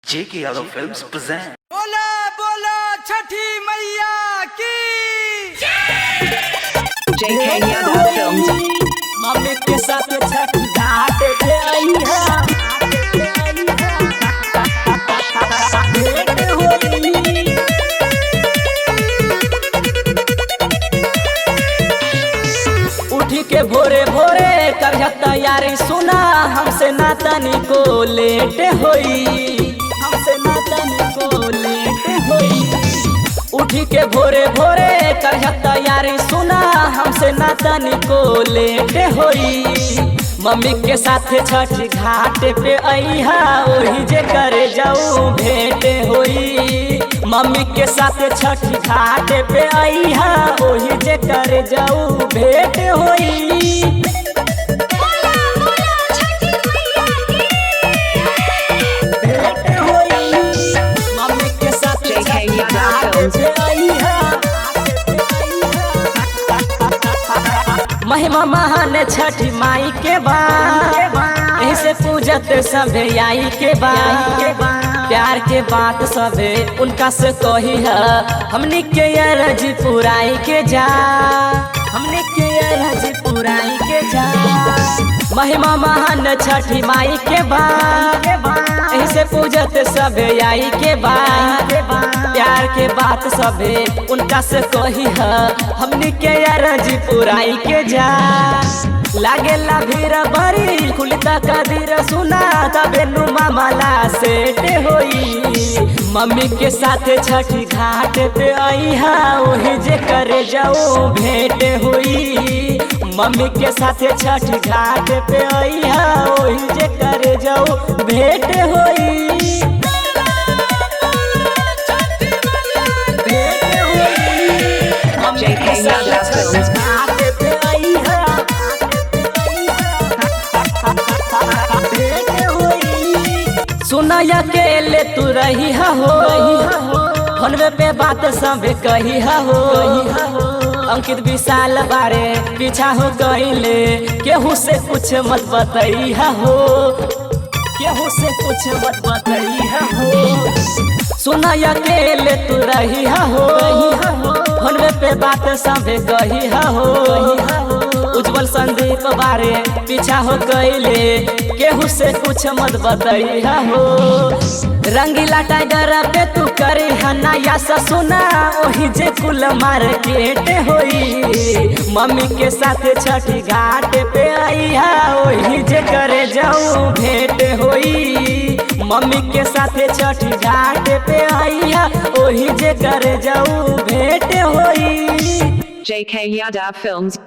JK Yadav Films present. बोला बोला छठी मैया की JK Yadav Films. मम्मी के साथ छठ घाट पे आई है। उठी के भोरे भोरे कर तैयारी सुना हमसे ना तनी को लेट होई, हमसे ना तनी को लेट होई। उठी के भोरे भोरे कर तैयारी सुना हमसे ना तनी को लेट होई। मम्मी के साथ छठ घाट पे अइहा ओही जे करे जाऊ भेंट होई। मम्मी के साथ छठ घाट पे अइहा ओही जे करे जाऊ भेंट होई। भेंट होई मम्मी के साथ JK छठ घाट Films. पे अइहा। महिमा महान छठ माई के बाद ऐसे पूजत सभे आई के बाद प्यार के बात सभे उनका से कही है। हमने के अरज पुराई के जा, हमने के अरज पुराई के जा। महिमा महान छठी माई के बाद ऐसे पूजत सभे आई के बाद प्यार के बात सभे उनका से कही है। हमने के अरज पुराई के जा। लागेला भीड़ बड़ी खुलता कदीर सुना तबे नुमा माला सेट होई। मम्मी के साथ छठी घाट पे अइहा ओही जे करे जाऊ भेंट होई। मम्मी के साथ छठी घाट पे अइहा ओही जे करे जाऊ भेंट होई। भेंट होई मम्मी के साथ छठी घाट पे अइहा। सुना अकेले तू रही हो फोनवे पे बात सब कही हो। अंकित विशाल बारे पीछा हो गईले केहू से कुछ मत बताई हो, केहू से कुछ मत बताई हो। सुना अकेले तू रही हो फोनवे पे बात सब कही हो। उज्जवल संदीप बारे पीछा हो गईले केहू से कुछ मत बताई हो। रंगीला टाइगर पे तू करी नया सुना ओही जे कुल मार्केट होई। मम्मी के साथ छठी घाट पे अइहा ओही जे करे जाऊ भेंट होई। मम्मी के साथ छठी घाट पे अइहा ओही जे करे जाऊ भेंट होई। JK Yadav Films.